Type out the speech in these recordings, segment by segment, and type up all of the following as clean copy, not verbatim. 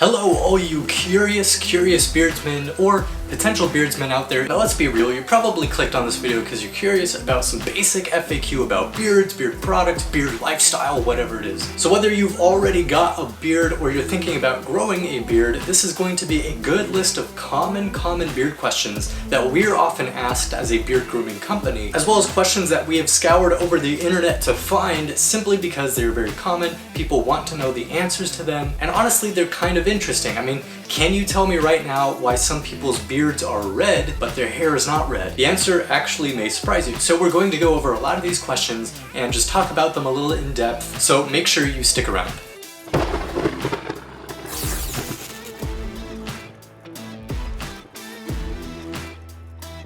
Hello all you curious beardsmen or potential beardsmen out there. Now let's be real, you probably clicked on this video because you're curious about some basic FAQ about beards, beard products, beard lifestyle, whatever it is. So whether you've already got a beard or you're thinking about growing a beard, this is going to be a good list of common beard questions that we're often asked as a beard grooming company, as well as questions that we have scoured over the internet to find simply because they're very common, people want to know the answers to them, and honestly they're kind of interesting. I mean, can you tell me right now why some people's beards are red, but their hair is not red? The answer actually may surprise you. So we're going to go over a lot of these questions and just talk about them a little in depth, so make sure you stick around.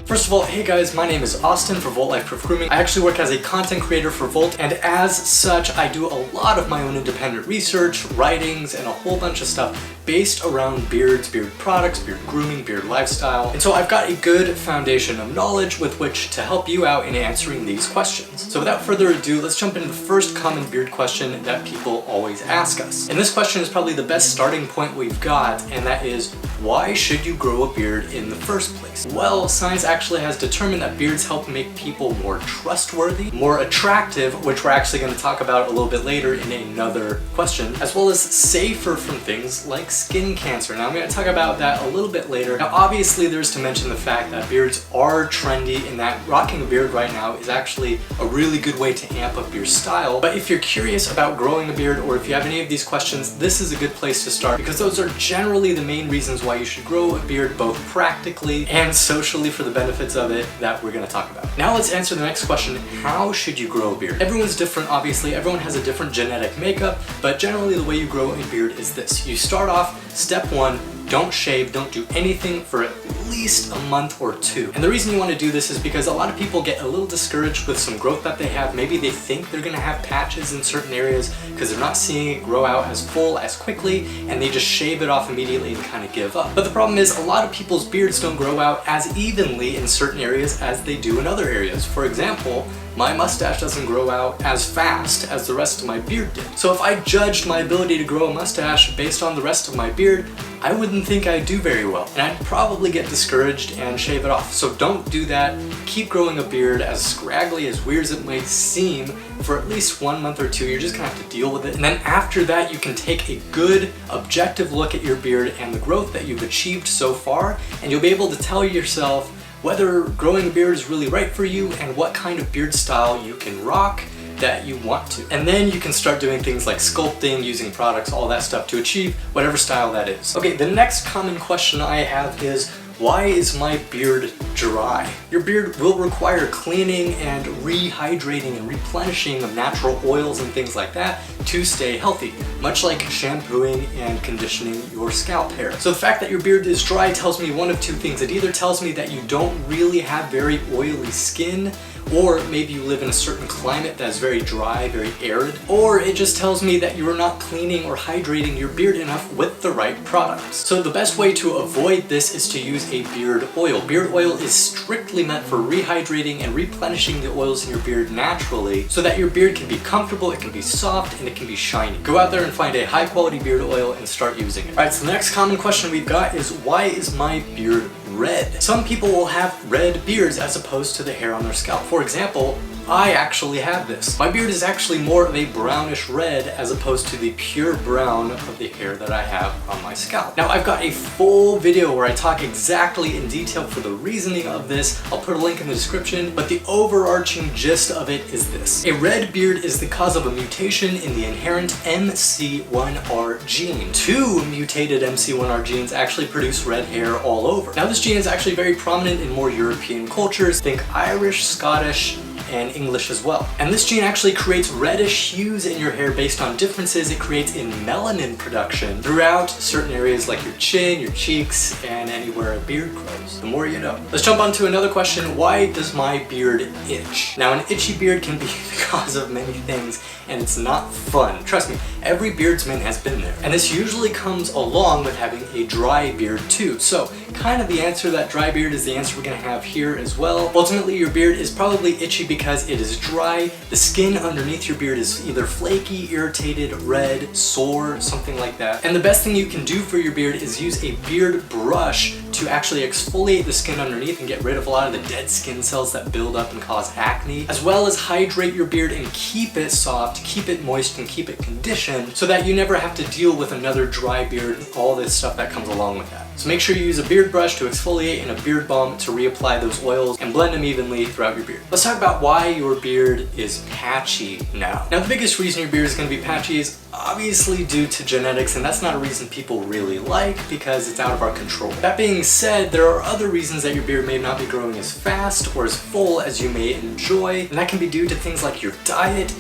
First of all, hey guys, my name is Austin for Lifeproof Grooming. I actually work as a content creator for Volt, and as such, I do a lot of my own independent research, writings, and a whole bunch of stuff based around beards, beard products, beard grooming, beard lifestyle. And so I've got a good foundation of knowledge with which to help you out in answering these questions. So without further ado, let's jump into the first common beard question that people always ask us. And this question is probably the best starting point we've got, and that is, why should you grow a beard in the first place? Well, science actually has determined that beards help make people more trustworthy, more attractive, which we're actually going to talk about a little bit later in another question, as well as safer from things like skin cancer. Now I'm going to talk about that a little bit later. Now obviously there's to mention the fact that beards are trendy and that rocking a beard right now is actually a really good way to amp up your style. But if you're curious about growing a beard, or if you have any of these questions, this is a good place to start, because those are generally the main reasons why you should grow a beard, both practically and socially, for the benefits of it that we're going to talk about. Now let's answer the next question: how should you grow a beard? Everyone's different, obviously. Everyone has a different genetic makeup, but generally the way you grow a beard is this. You start off, step one, don't shave, don't do anything for at least a month or two. And the reason you want to do this is because a lot of people get a little discouraged with some growth that they have. Maybe they think they're going to have patches in certain areas because they're not seeing it grow out as full as quickly, and they just shave it off immediately and kind of give up. But the problem is a lot of people's beards don't grow out as evenly in certain areas as they do in other areas. For example, my mustache doesn't grow out as fast as the rest of my beard did. So if I judged my ability to grow a mustache based on the rest of my beard, I wouldn't think I'd do very well, and I'd probably get discouraged and shave it off. So don't do that. Keep growing a beard, as scraggly, as weird as it may seem, for at least 1 month or two. You're just gonna have to deal with it. And then after that, you can take a good, objective look at your beard and the growth that you've achieved so far, and you'll be able to tell yourself whether growing a beard is really right for you and what kind of beard style you can rock that you want to. And then you can start doing things like sculpting, using products, all that stuff to achieve whatever style that is. Okay, the next common question I have is, why is my beard dry? Your beard will require cleaning and rehydrating and replenishing of natural oils and things like that to stay healthy, much like shampooing and conditioning your scalp hair. So the fact that your beard is dry tells me one of two things. It either tells me that you don't really have very oily skin, or maybe you live in a certain climate that's very dry, very arid, or it just tells me that you're not cleaning or hydrating your beard enough with the right products. So the best way to avoid this is to use a beard oil. Beard oil is strictly meant for rehydrating and replenishing the oils in your beard naturally, so that your beard can be comfortable, it can be soft, and it can be shiny. Go out there and find a high quality beard oil and start using it. Alright, so the next common question we've got is, why is my beard red? Some people will have red beards as opposed to the hair on their scalp. For example, I actually have this. My beard is actually more of a brownish red as opposed to the pure brown of the hair that I have on my scalp. Now I've got a full video where I talk exactly in detail for the reasoning of this. I'll put a link in the description, but the overarching gist of it is this. A red beard is the cause of a mutation in the inherent MC1R gene. Two mutated MC1R genes actually produce red hair all over. Now this gene is actually very prominent in more European cultures. Think Irish, Scottish, and English as well. And this gene actually creates reddish hues in your hair based on differences it creates in melanin production throughout certain areas like your chin, your cheeks, and anywhere a beard grows. The more you know. Let's jump on to another question. Why does my beard itch? Now an itchy beard can be the cause of many things, and it's not fun. Trust me, every beardsman has been there. And this usually comes along with having a dry beard too. So kind of the answer to that dry beard is the answer we're gonna have here as well. Ultimately, your beard is probably itchy because it is dry. The skin underneath your beard is either flaky, irritated, red, sore, something like that. And the best thing you can do for your beard is use a beard brush to actually exfoliate the skin underneath and get rid of a lot of the dead skin cells that build up and cause acne, as well as hydrate your beard and keep it soft, keep it moist, and keep it conditioned so that you never have to deal with another dry beard and all this stuff that comes along with that. So make sure you use a beard brush to exfoliate and a beard balm to reapply those oils and blend them evenly throughout your beard. Let's talk about why your beard is patchy now. Now, the biggest reason your beard is going to be patchy is obviously due to genetics, and that's not a reason people really like because it's out of our control. That being said, there are other reasons that your beard may not be growing as fast or as full as you may enjoy, and that can be due to things like your diet,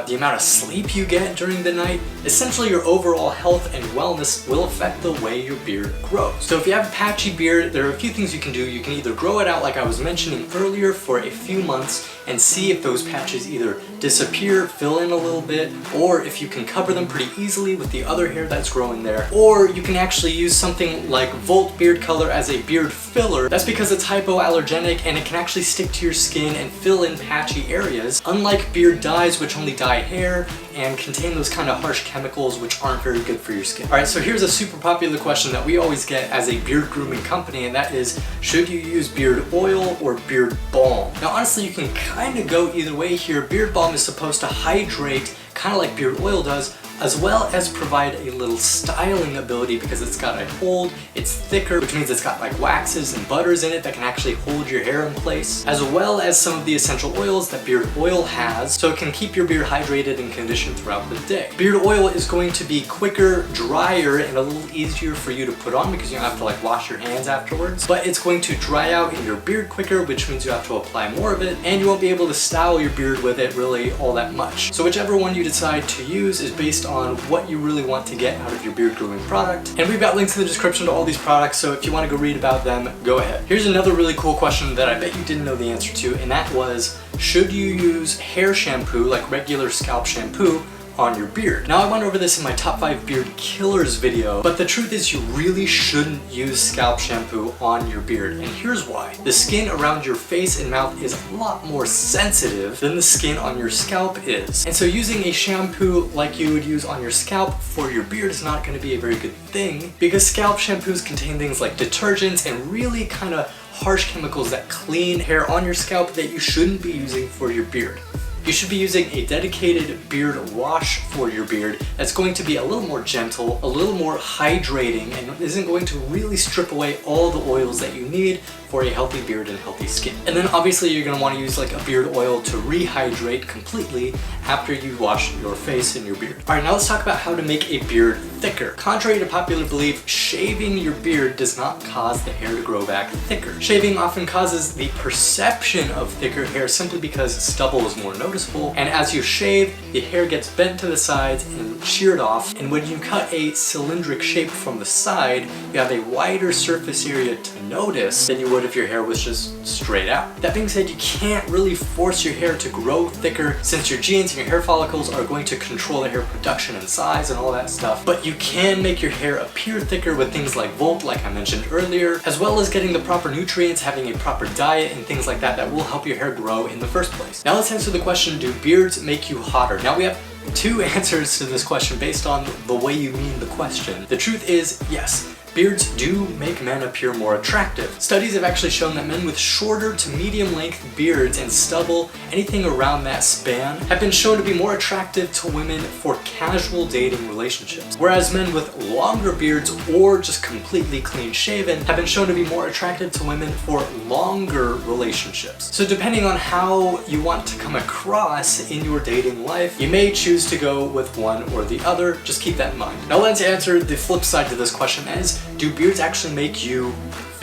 the amount of sleep you get during the night. Essentially, your overall health and wellness will affect the way your beard grows. So if you have a patchy beard, there are a few things you can do. You can either grow it out like I was mentioning earlier for a few months and see if those patches either disappear, fill in a little bit, or if you can cover them pretty easily with the other hair that's growing there. Or you can actually use something like Volt Beard Color as a beard filler. That's because it's hypoallergenic and it can actually stick to your skin and fill in patchy areas, unlike beard dyes, which only dye hair and contain those kind of harsh chemicals which aren't very good for your skin. Alright, so here's a super popular question that we always get as a beard grooming company, and that is, should you use beard oil or beard balm? Now honestly, you can kind of go either way here. Beard balm is supposed to hydrate, kind of like beard oil does, as well as provide a little styling ability because it's got a hold, it's thicker, which means it's got like waxes and butters in it that can actually hold your hair in place, as well as some of the essential oils that beard oil has, so it can keep your beard hydrated and conditioned throughout the day. Beard oil is going to be quicker, drier, and a little easier for you to put on because you don't have to like wash your hands afterwards, but it's going to dry out in your beard quicker, which means you have to apply more of it, and you won't be able to style your beard with it really all that much. So whichever one you decide to use is based on what you really want to get out of your beard grooming product. And we've got links in the description to all these products, so if you want to go read about them, go ahead. Here's another really cool question that I bet you didn't know the answer to, and that was, should you use hair shampoo, like regular scalp shampoo, on your beard? Now, I went over this in my top 5 beard killers video, but the truth is you really shouldn't use scalp shampoo on your beard, and here's why. The skin around your face and mouth is a lot more sensitive than the skin on your scalp is, and so using a shampoo like you would use on your scalp for your beard is not going to be a very good thing because scalp shampoos contain things like detergents and really kind of harsh chemicals that clean hair on your scalp that you shouldn't be using for your beard. You should be using a dedicated beard wash for your beard that's going to be a little more gentle, a little more hydrating, and isn't going to really strip away all the oils that you need for a healthy beard and healthy skin. And then obviously you're going to want to use like a beard oil to rehydrate completely after you wash your face and your beard. Alright, now let's talk about how to make a beard thicker. Contrary to popular belief, shaving your beard does not cause the hair to grow back thicker. Shaving often causes the perception of thicker hair simply because stubble is more noticeable, and as you shave, the hair gets bent to the sides and sheared off, and when you cut a cylindric shape from the side, you have a wider surface area to notice than you would if your hair was just straight out. That being said, you can't really force your hair to grow thicker since your genes and your hair follicles are going to control the hair production and size and all that stuff, but you can make your hair appear thicker with things like Volt, like I mentioned earlier, as well as getting the proper nutrients, having a proper diet, and things like that that will help your hair grow in the first place. Now let's answer the question, do beards make you hotter? Now we have 2 answers to this question based on the way you mean the question. The truth is, yes. Beards do make men appear more attractive. Studies have actually shown that men with shorter to medium length beards and stubble, anything around that span, have been shown to be more attractive to women for casual dating relationships. Whereas men with longer beards or just completely clean shaven have been shown to be more attractive to women for longer relationships. So depending on how you want to come across in your dating life, you may choose to go with one or the other. Just keep that in mind. Now let's answer the flip side to this question as, do beards actually make you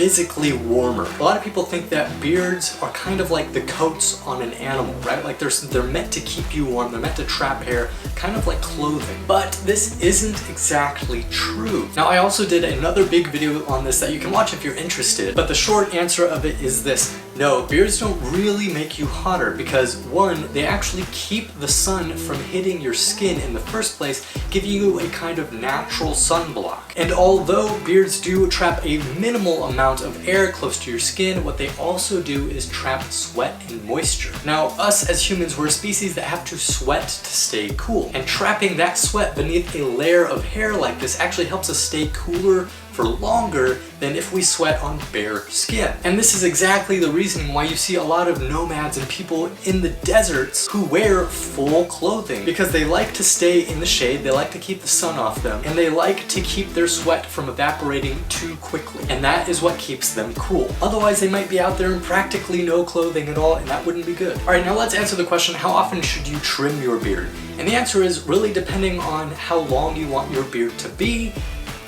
physically warmer. A lot of people think that beards are kind of like the coats on an animal, right? Like they're meant to keep you warm, they're meant to trap hair, kind of like clothing. But this isn't exactly true. Now, I also did another big video on this that you can watch if you're interested, but the short answer of it is this. No, beards don't really make you hotter because one, they actually keep the sun from hitting your skin in the first place, giving you a kind of natural sunblock. And although beards do trap a minimal amount of air close to your skin, what they also do is trap sweat and moisture. Now, us as humans, we're a species that have to sweat to stay cool. And trapping that sweat beneath a layer of hair like this actually helps us stay cooler for longer than if we sweat on bare skin. And this is exactly the reason why you see a lot of nomads and people in the deserts who wear full clothing, because they like to stay in the shade, they like to keep the sun off them, and they like to keep their sweat from evaporating too quickly. And that is what keeps them cool. Otherwise, they might be out there in practically no clothing at all, and that wouldn't be good. All right, now let's answer the question, how often should you trim your beard? And the answer is really depending on how long you want your beard to be,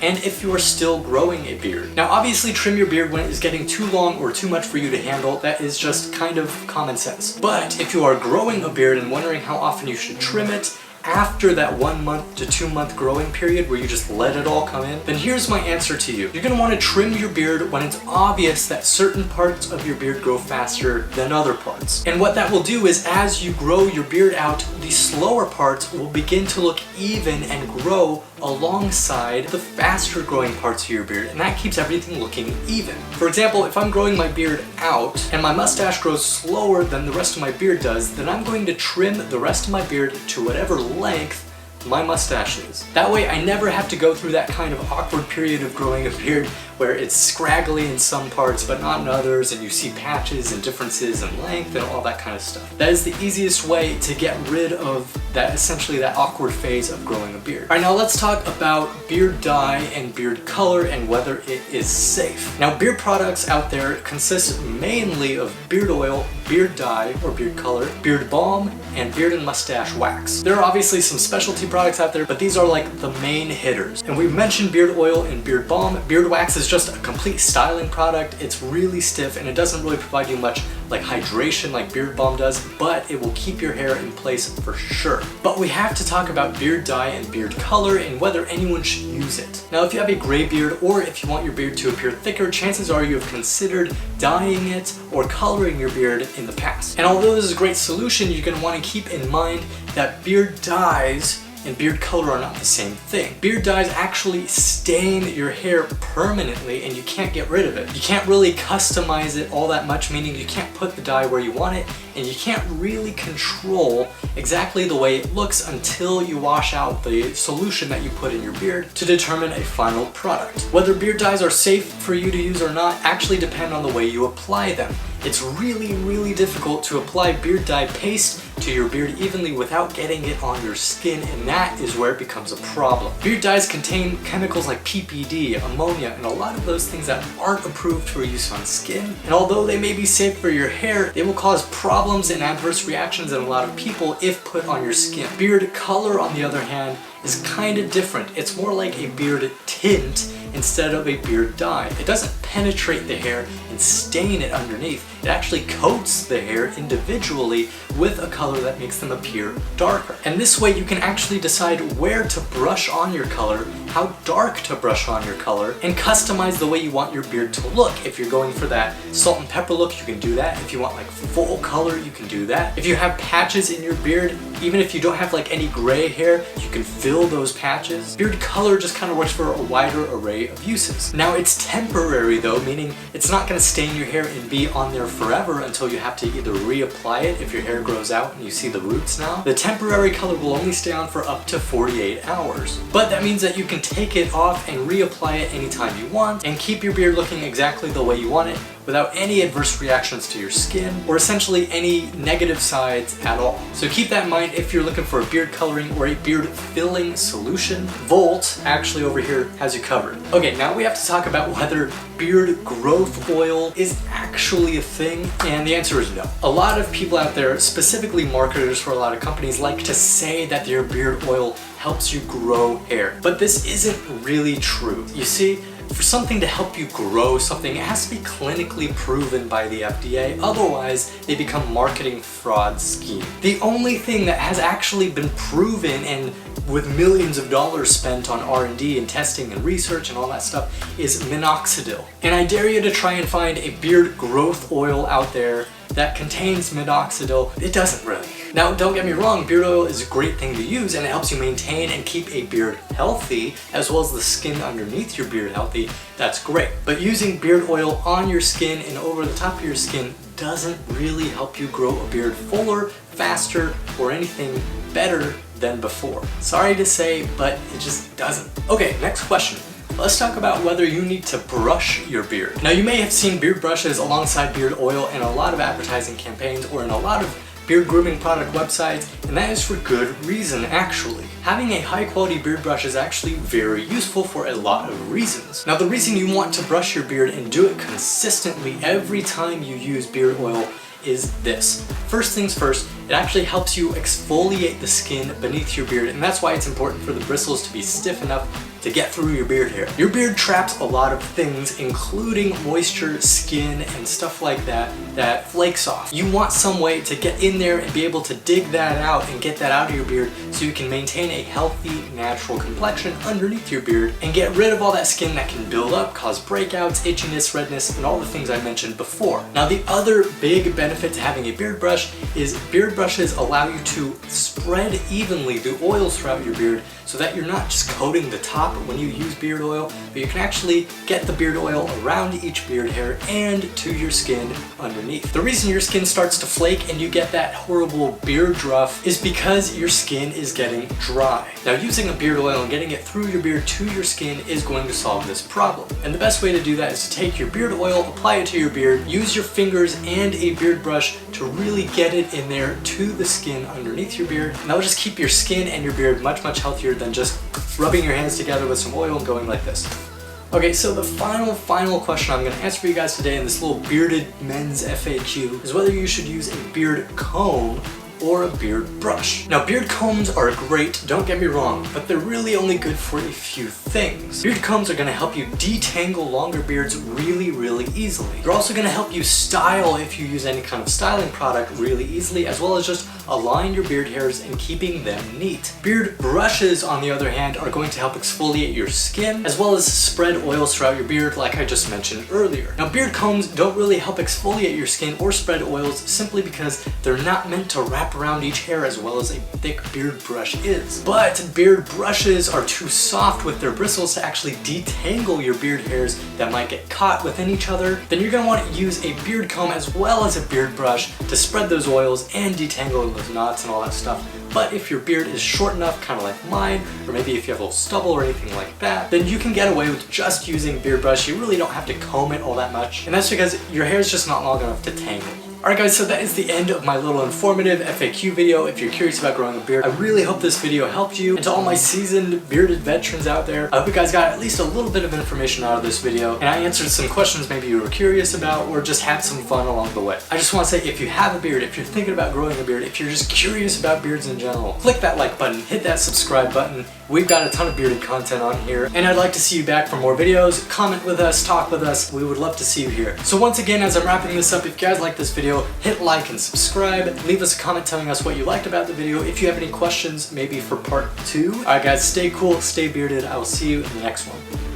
and if you are still growing a beard. Now, obviously trim your beard when it is getting too long or too much for you to handle. That is just kind of common sense. But if you are growing a beard and wondering how often you should trim it, after that 1 month to 2 month growing period where you just let it all come in, then here's my answer to you. You're gonna wanna trim your beard when it's obvious that certain parts of your beard grow faster than other parts. And what that will do is as you grow your beard out, the slower parts will begin to look even and grow alongside the faster growing parts of your beard, and that keeps everything looking even. For example, if I'm growing my beard out and my mustache grows slower than the rest of my beard does, then I'm going to trim the rest of my beard to whatever length my mustache is. That way I never have to go through that kind of awkward period of growing a beard where it's scraggly in some parts but not in others, and you see patches and differences in length and all that kind of stuff. That is the easiest way to get rid of that, essentially that awkward phase of growing a beard. All right, now let's talk about beard dye and beard color and whether it is safe. Now, beard products out there consist mainly of beard oil, beard dye or beard color, beard balm, and beard and mustache wax. There are obviously some specialty products out there, but these are like the main hitters. And we mentioned beard oil and beard balm. Beard wax is just a complete styling product. It's really stiff and it doesn't really provide you much like hydration like beard balm does, but it will keep your hair in place for sure. But we have to talk about beard dye and beard color and whether anyone should use it. Now, if you have a gray beard or if you want your beard to appear thicker, chances are you have considered dyeing it or coloring your beard in the past. And although this is a great solution, you're going to want to keep in mind that beard dyes and beard color are not the same thing. Beard dyes actually stain your hair permanently and you can't get rid of it. You can't really customize it all that much, meaning you can't put the dye where you want it, and you can't really control exactly the way it looks until you wash out the solution that you put in your beard to determine a final product. Whether beard dyes are safe for you to use or not actually depend on the way you apply them. It's really, really difficult to apply beard dye paste to your beard evenly without getting it on your skin, and that is where it becomes a problem. Beard dyes contain chemicals like PPD, ammonia, and a lot of those things that aren't approved for use on skin. And although they may be safe for your hair, they will cause problems and adverse reactions in a lot of people if put on your skin. Beard color, on the other hand, is kind of different. It's more like a beard tint instead of a beard dye. It doesn't penetrate the hair and stain it underneath. It actually coats the hair individually with a color that makes them appear darker. And this way you can actually decide where to brush on your color, how dark to brush on your color, and customize the way you want your beard to look. If you're going for that salt and pepper look, you can do that. If you want like full color, you can do that. If you have patches in your beard, even if you don't have like any gray hair, you can fill those patches. Beard color just kind of works for a wider array of uses. Now, it's temporary though, meaning it's not going to stain your hair and be on there forever until you have to either reapply it if your hair grows out and you see the roots now. The temporary color will only stay on for up to 48 hours. But that means that you can take it off and reapply it anytime you want and keep your beard looking exactly the way you want it without any adverse reactions to your skin or essentially any negative sides at all. So keep that in mind if you're looking for a beard coloring or a beard filling solution. Volt actually over here has you covered. Okay, now we have to talk about whether beard growth oil is actually a thing, and the answer is no. A lot of people out there, specifically marketers for a lot of companies, like to say that their beard oil helps you grow hair, but this isn't really true. You see, for something to help you grow something, it has to be clinically proven by the FDA, otherwise they become marketing fraud scheme. The only thing that has actually been proven and with millions of dollars spent on R&D and testing and research and all that stuff is minoxidil. And I dare you to try and find a beard growth oil out there that contains minoxidil. It doesn't really. Now, don't get me wrong, beard oil is a great thing to use and it helps you maintain and keep a beard healthy as well as the skin underneath your beard healthy. That's great. But using beard oil on your skin and over the top of your skin doesn't really help you grow a beard fuller, faster, or anything better than before. Sorry to say, but it just doesn't. Okay, next question. Let's talk about whether you need to brush your beard. Now, you may have seen beard brushes alongside beard oil in a lot of advertising campaigns or in a lot of beard grooming product websites, and that is for good reason actually. Having a high quality beard brush is actually very useful for a lot of reasons. Now, the reason you want to brush your beard and do it consistently every time you use beard oil is this. First things first, it actually helps you exfoliate the skin beneath your beard, and that's why it's important for the bristles to be stiff enough to get through your beard hair. Your beard traps a lot of things, including moisture, skin, and stuff like that, that flakes off. You want some way to get in there and be able to dig that out and get that out of your beard so you can maintain a healthy, natural complexion underneath your beard and get rid of all that skin that can build up, cause breakouts, itchiness, redness, and all the things I mentioned before. Now, the other big benefit to having a beard brush is beard brushes allow you to spread evenly the oils throughout your beard so that you're not just coating the top when you use beard oil, but you can actually get the beard oil around each beard hair and to your skin underneath. The reason your skin starts to flake and you get that horrible beard rough is because your skin is getting dry. Now, using a beard oil and getting it through your beard to your skin is going to solve this problem. And the best way to do that is to take your beard oil, apply it to your beard, use your fingers and a beard brush to really get it in there to the skin underneath your beard. And that will just keep your skin and your beard much, much healthier than just rubbing your hands together with some oil and going like this. Okay, so the final question I'm going to answer for you guys today in this little bearded men's FAQ is whether you should use a beard comb or a beard brush. Now, beard combs are great, don't get me wrong, but they're really only good for a few things. Beard combs are gonna help you detangle longer beards really, really easily. They're also gonna help you style if you use any kind of styling product really easily, as well as just align your beard hairs and keeping them neat. Beard brushes, on the other hand, are going to help exfoliate your skin, as well as spread oils throughout your beard like I just mentioned earlier. Now, beard combs don't really help exfoliate your skin or spread oils simply because they're not meant to wrap around each hair as well as a thick beard brush is. But beard brushes are too soft with their bristles to actually detangle your beard hairs that might get caught within each other. Then you're going to want to use a beard comb as well as a beard brush to spread those oils and detangle those knots and all that stuff. But if your beard is short enough, kind of like mine, or maybe if you have a little stubble or anything like that, then you can get away with just using beard brush. You really don't have to comb it all that much. And that's because your hair is just not long enough to tangle. Alright guys, so that is the end of my little informative FAQ video. If you're curious about growing a beard, I really hope this video helped you. And to all my seasoned bearded veterans out there, I hope you guys got at least a little bit of information out of this video, and I answered some questions maybe you were curious about or just had some fun along the way. I just want to say, if you have a beard, if you're thinking about growing a beard, if you're just curious about beards in general, click that like button, hit that subscribe button. We've got a ton of bearded content on here, and I'd like to see you back for more videos. Comment with us, talk with us. We would love to see you here. So once again, as I'm wrapping this up, if you guys like this video, hit like and subscribe. Leave us a comment telling us what you liked about the video. If you have any questions, maybe for part 2. Alright guys, stay cool, stay bearded. I will see you in the next one.